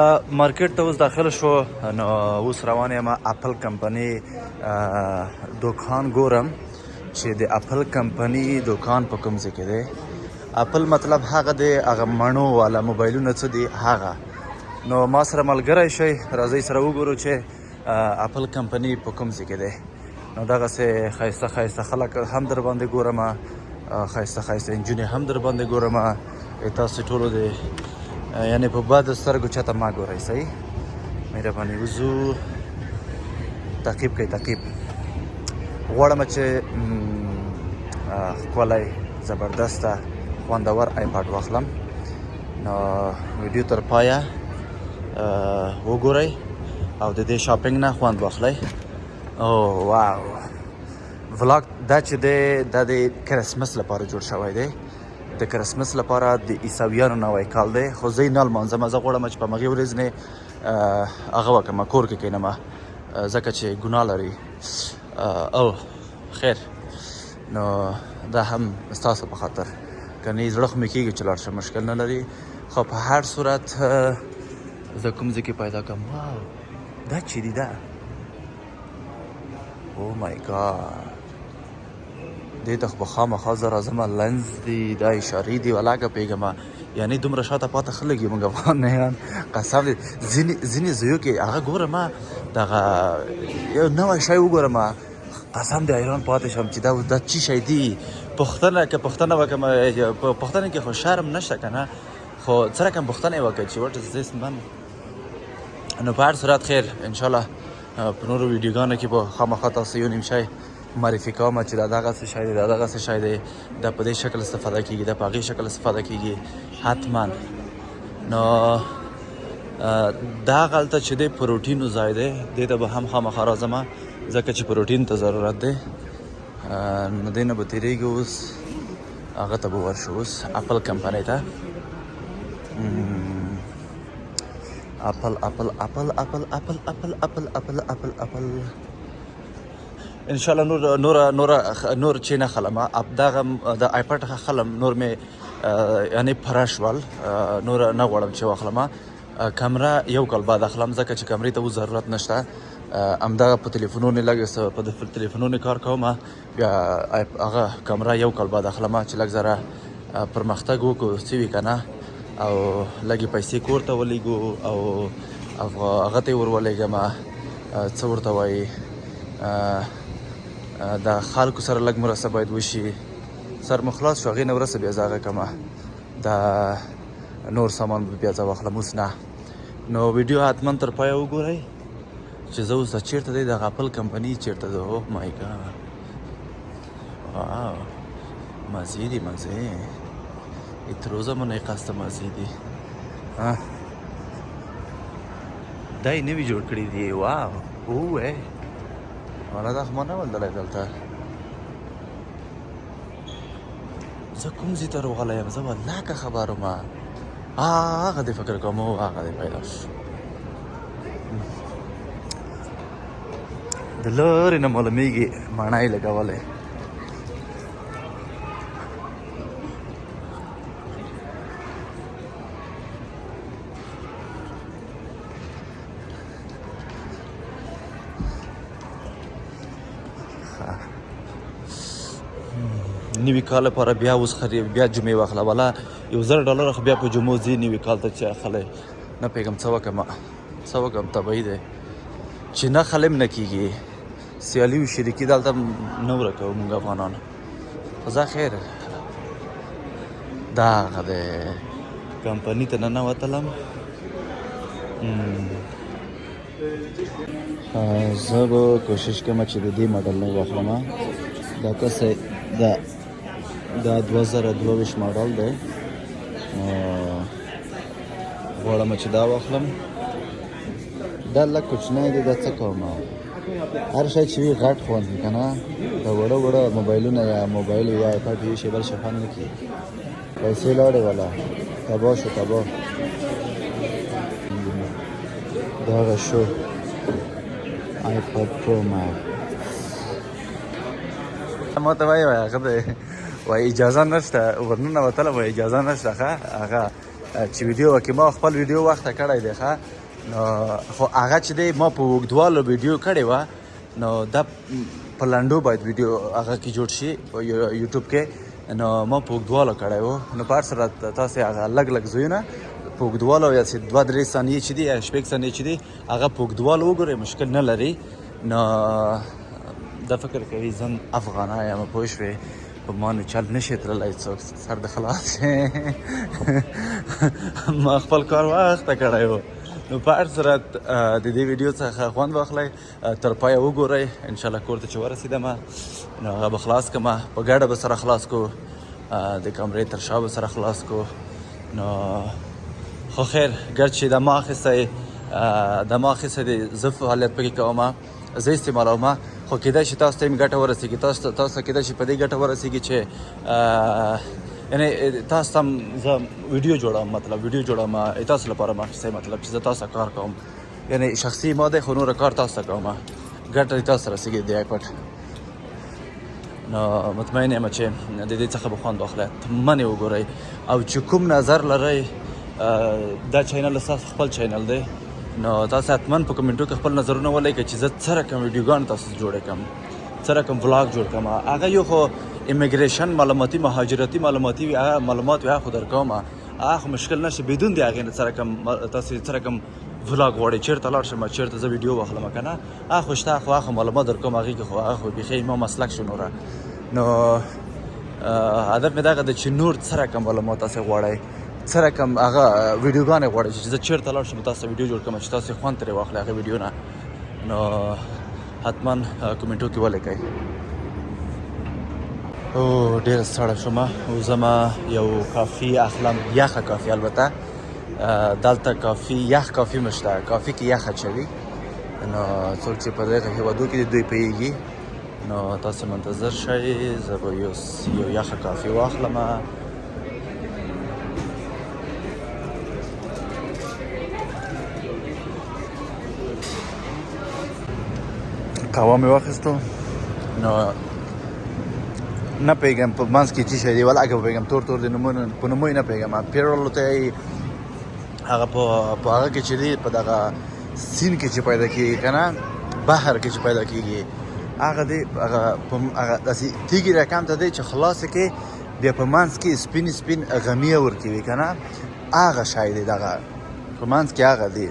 مارکیټ ته اوس داخل شو نو اوس روان یم اپل کمپنی دوکان ګورم چې د اپل کمپنی دوکان په کوم ځای کې دی. اپل مطلب هغه دی هغه مڼو والا موبایلونه څه دي هغه. نو ما سره ملګری شئ راځئ سره وګورو چې اپل کمپنی په کوم ځای کې دی. نو دغسې ښایسته ښایسته خلک هم در باندې ګورم، ښایسته ښایسته نجونې هم در باندې ګورم. تاسې ټولو د یعنی په بد سترګو چاته ما ګورئ. صحیح مهرباني وځو تعقیب کوئ. تعقیب غواړم چې ښکلی زبردسته خوندور آیپاډ واخلم. نو ویډیو تر پایه وګورئ او د دې شاپینګ نه خوند واخلئ. او واو ولاګ دا چې دی دا د کرسمس لپاره جوړ شوی دی. د کرسمس لپاره د عیسویانو نوی کال دی، خو زه یې نه لمانځم. زه غواړم چې په همغې ورځ نه هغه وکړم، کور کې کښېنم ځکه چې ګناه لري. او خیر نو دا هم ستاسو په خاطر، که نه زړه خو مې کېږي چې لاړ شم، مشکل نه لري. خو په هر صورت زه کوم ځای کې پیدا کړم. واو دا چې دي دا او مای ګاډ دې ته خو به خامخا زه راځم. لنز دي دا اشارې دي ولاکه پوهېږم. یعنې دومره شاته پاته خلک یو موږ افغانیان قسم دی. ځینې ځایو کې هغه ګورم دغه یو نوی شی وګورم قسم دی حیران پاتې شم چې دا څه شی دي. پوښتنه که پوښتنه وکړم په پوښتنه کې خو شرم نشته که نه، خو څه رقم پوښتنه یې وکړه چې وټ از دیس من. نو په هر صورت خیر انشاءالله په نورو ویډیوګانو کې به خامخا تاسو یو نیم شی معرفي کوم چې دا دغسې شی دی، دا دغسې شی دی، دا په دې شکل استفاده کېږي، دا په هغې شکل استفاده کېږي حتما. نو دا هغلته چې دی پروټینو ځای دی، دې ته به هم خامخا راځم ځکه چې پروټین ته ضرورت دی. نو دې نه به تېرېږو. اوس هغه ته به ورشو، اوس اپل کمپنۍ ته. اپل اپل اپل اپل اپل اپل اپل اپل اپل اپل انشاءالله نور چې نه خلم دغه د آیپاډ خلم نور مې یعنی فرش ول نور نه غواړم چې واخلم. کمره یو کال بعد اخلم ځکه چې کمرې ته اوس ضرورت نشته. همدغه په تلیفونونو لږ په تلیفونونو کار کوم، بیا هغه کمره یو کال بعد اخلم چې لږ زره پرمختګ وکړو څه وي که نه، او لږې پیسې کور ته ولیږو او هغه ته یې ور ولېږم څه ورته وایي د خلکو سره لږ مرسته باید وشي. سر مو خلاص شو هغې نه وروسته بیا زه هغه کومه د نور سامان به بیا زه واخلم. اوس نه. نو ویډیو حتما تر پایه وګورئ چې زه اوس چېرته دی دغه اپل کمپني چېرته ده. اوه مای ګاډ واو مزې دي مزې تر اوسه مو نه یې قصده مزې دي. دا یې نوي جوړ کړي دي. واو اوه والا دا خو ما نه ولدلی دلته. زه کوم ځای ته راغلی یم، زه والله که خبر وم هغه دې فکر کوم هغه دې پیدا شو. د لرې نه معلومېږي مڼه یې لګولی. نوي کال لپاره بیا اوس بیا جمعې واخله والا $1000 خو بیا په جمعو ځي نوي کال ته چې اخلی. نه پوهېږم څه وکړم طبعي دی چې نه خلم نه کېږي. سیالي و شریکي دلته نه ورکوو موږ افغانان. خو زه خیر دا هغه دی کمپني ته ننوتلم. زه به کوشش کوم چې د دې ماډل نه واخلم. دا کسه دا 2022 ماډل دی. غواړم چې دا واخلم. دا لږ کوچنی دی. دا څه کوم هر شی چې وي غټ خوند وي که نه. دا وړه موبایلونه یا موبایل یا آیپاډ یو شی بل شی خوند نه کېږي. پیسې لاړې والا تباه شو تباه. دغه شو آیپاډ پرو ماکس. ما ته وایي هغه دی وایي اجازه نشته ورننوتلم. وایي اجازه نشته ښه هغه چې ویډیو وکړي. ما خپل ویډیو وخته کړی دی ښه، نو خو هغه چې دی ما په اوږدوالو ویډیو کړې وه، نو دا په لنډو باید ویډیو هغه کې جوړ شي په یوټیوب کې، نو ما په اوږدوالو کړی و. نو په هر صورت تاسې هغه لږ لږ ځایونه په اوږدوالو یا چې 2-3 ثانیې چې دي یا 6 ثانیې چې دي هغه په اوږدوالو وګورئ، مشکل نه لري. نو دا فکر کوي زم افغانه یم، پوه شوې، په ما نو چل نشي تللی څوک سر د خلاص ما خپل کار وخته کړی و. نو په هر صورت د دې ویډیو څخه خوند واخلئ، تر پایه وګورئ. انشاءالله کور ته چې ورسېدم نو هغه به خلاص کړم، په ګډه به سره خلاص کړو، د کمرې تر شا به سره خلاص کړو. نو خو خیر ګرد چې د ما اخیستی دی، زه فعالیت پکې کوم، زه استعمالوم، خو کېدای شي تاسو ته هم ګټه ورسېږي، تاسو ته کېدای شي په دې ګټه ورسېږي چې یعنې تاسو ته هم زه ویډیو جوړوم، مطلب ویډیو جوړوم تاسو لپاره ما اخیستی، مطلب چې زه تاسو کار کوم، یعنې شخصي ما دی خو نور کار تاسو ته کوم، ګټه تاسو ته رسېږي د آیپډ. نو مطمئن یم چې د دې څخه به خوند واخلئ، منې وګورئ. او چې کوم نظر لرئ، دا چینل ستاسو خپل چینل دی، نو تاسو حتما په کمنټو کې خپل نظرونه ولیکئ چې زه څه رقم ویډیوګانې تاسو جوړې کړم، څه رقم ولاګ جوړ کړم. هغه یو خو امیګریشن معلوماتي مهاجرتي معلومات وي، هغه خو در کوم، هغه خو مشکل نشي بدون د هغې نه څه رقم تاسو څه رقم ولاګ غواړئ، چېرته لاړ شم، چېرته زه ویډیو واخلم که نه، هغه خو شته، خو هغه معلومات در کوم، هغې کې خو هغه خو بیخي ما مسلک شو نوره. نو هدف مې دغه دی چې نور څه رقم معلومات تاسې غواړئ، څه رقم هغه ویډیوګانې غواړئ چې زه چېرته لاړ شم تاسو ویډیو جوړ کړم چې تاسې خوند ترې واخلئ هغه ویډیو نه. نو حتما کمنټو کې ولیکئ. او ډېره ستړی شوم، وځم یو کافي اخلم، یخه کافي البته، دلته کافي یخ کافي هم شته، کافي کې یخ اچوي. نو څوک چې په دغه هېوادو کې دوی پوهېږي، نو تاسو منتظر شئ، زه به یو یخه کافي واخلم. قهوه مې واخیستو، نو نه پوهېږم په منځ کې څه شی دی، ولاکه پوهېږم تور د په نومو یې نه پوهېږم، پیرول ته یې هغه په هغه کې چې دی، په دغه سیند کې چې پیدا کېږي که نه، بحر کې چې پیدا کېږي، هغه دی، هغه داسې تیږې رقم ته دی چې خلاصې کې بیا په منځ کې سپین غمیه ورکوي که نه، هغه شی دی دغه په منځ کې هغه دی.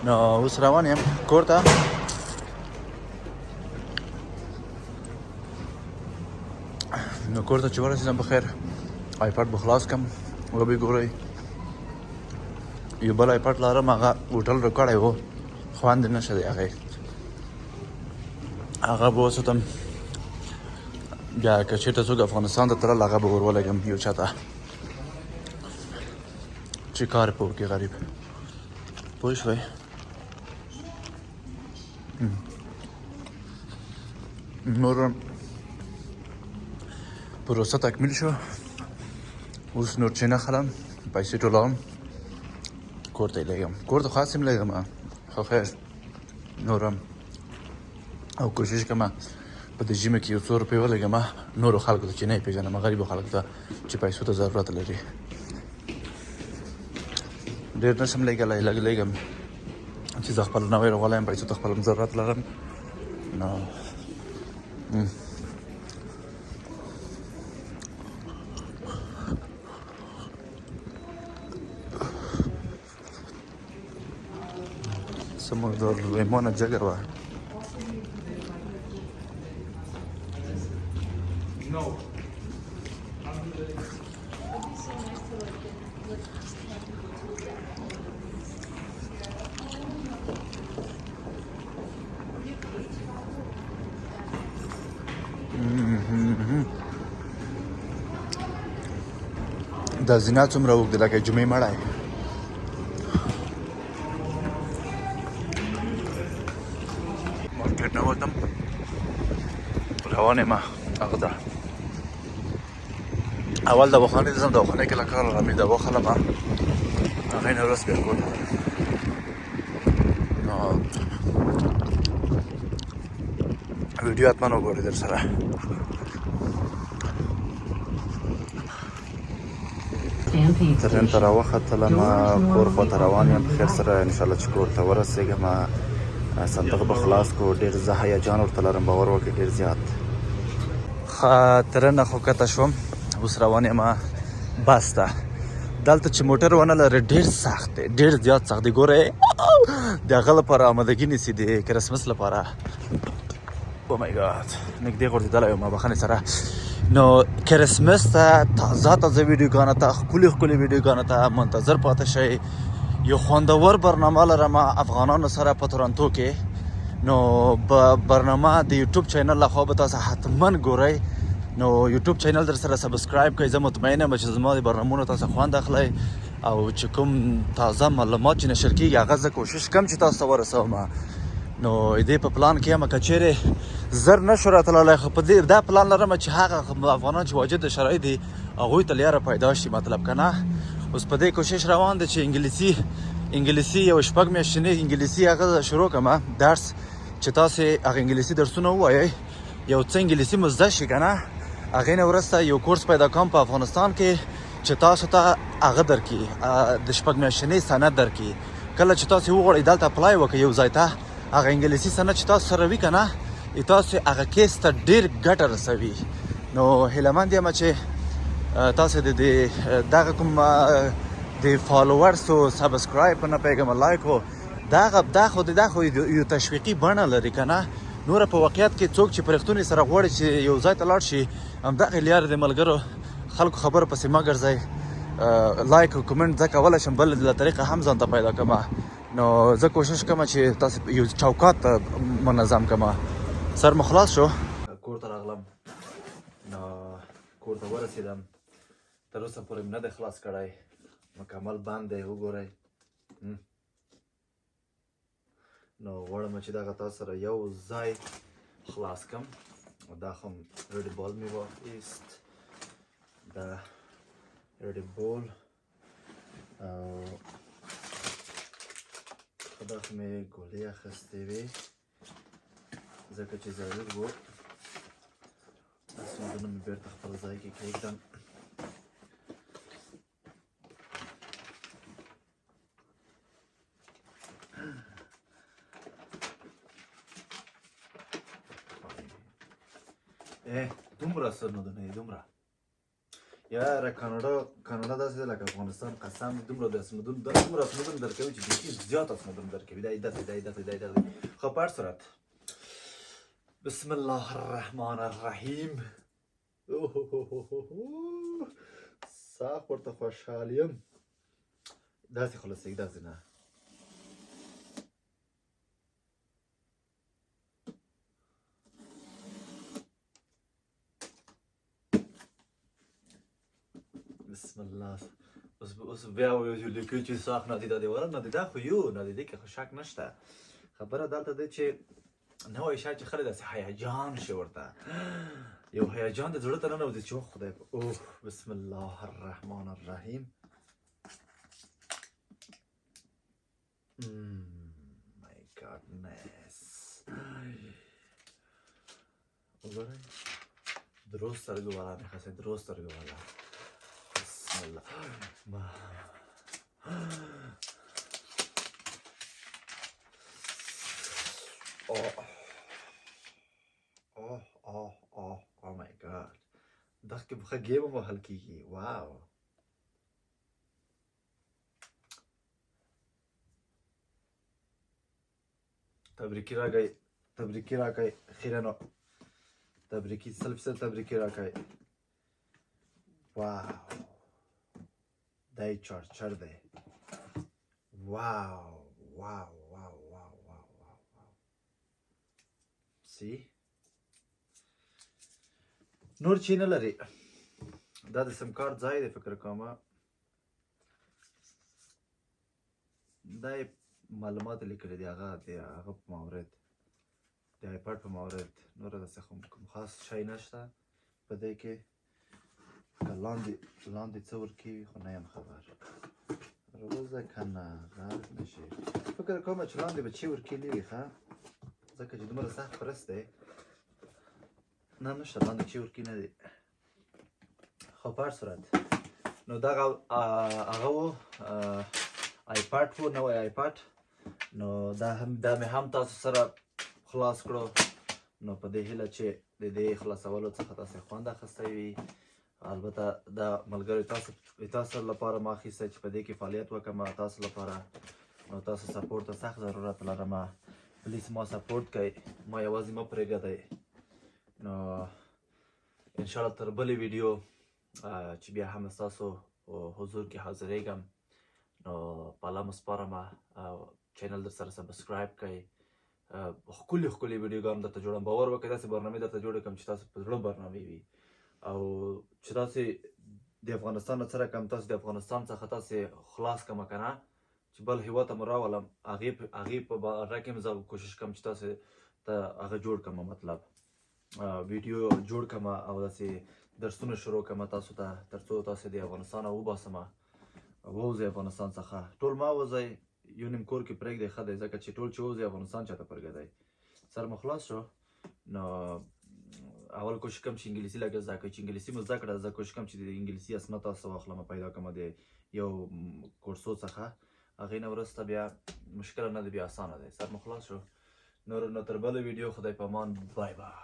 نو اوس روان یم کور ته. نو کور ته چې ورسېدم بخیر آیپډ به خلاص کړم، وبې ګورئ یو بل آیپډ لرم، هغه هوټل ریکارډی و، خوند نه شه دی هغې، هغه به وساتم، بیا که چېرته څوک افغانستان ته تلل هغه به ور ولګم یو چا ته چې کار پې وکړي غریب، پوه شوئ. نور پروسه تکمیل شو، اوس نور چې نه خلم، پیسې ټولوم، کور ته یې لېږم، کور ته خو هسې هم لېږم، خو خیر نورم او کوشش کوم په دې ژمي کې یو څو روپۍ ولګم نورو خلکو ته چې نه یې پېژنم، غریبو خلکو ته چې پیسو ته ضرورت لري. ډېر نشم لېږلی، لږ لېږم چې زه خپل نوی راغلی یم، پیسو ته خپل هم ضرورت لرم. نو زموږ د لیمونه جګه وه، دا زینا څومره اوږد لکه جمعې مړی. مارکیټ نه وتم، روان یم هغه ته، اول دواخانې ته ځم، دواخانې کې له کار رامې دوا خلم، هغې نه وروسته بیا کور ته. نو ویډیو حتما وګورئ در سره. ترن ته راوختلم کور خواته روان یم په خیر سره انشاءالله چې کور ته ورسېږم صندوق به خلاص کو ډېر زه هیجان ورته لرم باور وکړئ ډېر زیات ترنه خو کته شوم اوس روان یم بس ته دلته چې موټر ونه لري ډېر سخت دی ډېر زیات سخت دی ګورئ د هغه لپاره آمادګي نیسي د کرسمس لپاره او مای ګاډ نږدې غورځېدلی یم بخښنې سره نو کرسمس ته تازه ویډیوګانو ته ښکلي ویډیوګانو ته منتظر پاتې شئ یو خوندور برنامه لرم افغانانو سره په تورنټو کې نو برنامه د یوټیوب چینل لخوا به تاسو حتما ګورئ نو یوټیوب چینل در سره سبسکرایب کړئ زه مطمئن یم چې زما د برنامونو تاسو خوند اخلئ او چې کوم تازه معلومات چې نشر کېږي هغه زه کوشش کوم چې تاسو ته ورسوم نو دې په پلان کې یم که چیرې زر نشو راتللی خو په دې دا پلان لرم چې هغه افغانان چې واجد شرایط دي هغوی ته لیاره پیدا شي مطلب که نه اوس په دې کوشش روان دی چې انګلیسي یو شپږ میاشتنۍ انګلیسي هغه شروع کړم درس چې تاسې هغه انګلیسي درسونه ووایئ یو څه انګلیسي مو زده شي که نه هغې نه وروسته یو کورس پیدا کوم په افغانستان کې چې تاسو ته هغه درکړي د شپږ میاشتنۍ سند درکړي کله چې تاسې وغواړئ دلته اپلای وکړئ یو ځای ته هغه انګلیسي سند چې تاسو سره وي که نه تاسو هغه کیس ته ډېر ګټه رسوي نو هیلهمند یم چې تاسو د دغه کوم د فالوورسو سبسکرایب نه پیغام لایکو دا خو یو تشویقي بڼه لري که نه نور په واقعیت کې څوک چې پرښتونې سره غواړي چې یو ځای ته لاړ شي همدغې لارې د ملګرو خلکو خبرو پسې مه ګرځئ لایک او کمنټ زه کولی شم بل طریقه هم ځان ته پیدا کړم نو زه کوشش کوم چې تاسو یو چوکات منظم کړم سر مو خلاص شو کور ته راغلم نو کور ته ورسېدم تر اوسه پورې مې نه دی خلاص کړی مکمل بند دی وګورئ نو غواړم چې دغه تاسو سره یو ځای خلاص کړم دا خو ریډ بال مې واخیست دا ریډ بال او دا خو مې ګولۍ اخیستې وې ځکه چې ضرور و اسمدونه مې بېرته خپل ځای کې کېږدم دومره سرنودونه یې دومره یاره کاناډا داسې ده لکه افغانستان قسم دومره اسنودونه درکوي چې بیخي زیات اسنودونه درکوي دا داسې خو په هر صورت بسم الله الرحمن الرحیم ساق ورته خوشحال یم داسې خلاصېږي داسې نه بسم الله اوس بیا وایو لیکي چې ساق نادیده دی وره نادیده خو یو نادیده کې خو شک نشته خبره دلته دی چې نوی شی چې خلک داسې هیجان شي ورته یو هیجان د زړه ته ننوځي چې اوه خدای اوه بسم الله الرحمن الرحیم مای ګاډنس وګورئ درست سترګو والا مې خاصه درست سترګو والا بسم الله oh my god دغه کې بخه ګیم وهل کېږي واو تبریکي راکړئ خیرانو تبریکي سلف تبریکي راکړئ واو دای چارچر دی واو سی نور چی نه لري دا د سم کارت ځای دی فکر کوم دا معلومات لیکلي دي هغه په مورد د آیپاډ په مورد نور داسې کوم خاص شی نشته په دې کې که لاندې څه ورکوي خو نه یم خبر روزه که نه غرب نشي فکر کوم چې لاندې به چی ورکوي وي ښه ځکه چې دومره سخت پرست دی نه نشته لاندې چی ورکوي نه دي خو په هر صورت نو دغه هغه و آیپاډ و، نوی آیپاډ. نو دا مې هم تاسو سره خلاص کړو. نو په دې هیله چې د دې خلاصولو څخه تاسو خوند اخیستی وي. البته دا ملګرو تاسو لپاره ما اخیستی چې په دې کې فعالیت وکړم تاسو لپاره. نو تاسو سپورټ ته سخت ضرورت لرم. پلیز ما سپورټ کوئ، ما یوازې مه پرېږدئ. نو انشاءالله تر بلې ویډیو چې بیا هم ستاسو حضور کې حاضرېږم، نو په الله مو سپارم. چینل در سره سبسکرایب کړئ. ښکلې ښکلې ویډیوګانې درته جوړوم. باور وکړئ داسې برنامې درته جوړې کړم چې تاسو په زړه برنامې وي، او چې تاسې د افغانستان نه څه رقم تاسو د افغانستان څخه تاسې خلاص کړم که نه، چې بل هېواد ته مو راولم، هغې په باره کې هم زه کوشش کوم چې تاسې ته هغه جوړ کړم، مطلب ویډیو جوړ کړم او داسې درسونه شروع کړم تاسو ته، تر څو تاسې د افغانستان وباسم، ووځئ افغانستان څخه. ټول مه وځئ، یو نیم کور کې پرېږدئ ښه دی، ځکه چې ټول چې وځئ افغانستان چاته پرېږدئ. سر مو خلاص شو. نو اول کوشش کوم چې انګلیسي لږ زده کړئ. چې انګلیسي مو زده کړه، زه کوشش کوم چې د انګلیسي اسناد تاسو واخلم، پیدا کړم د یو کورسو څخه. هغې نه وروسته بیا مشکله نه ده، بیا اسانه دی. سر مو خلاص شو. نو تر بله ویډیو خدای په امان. بای بای.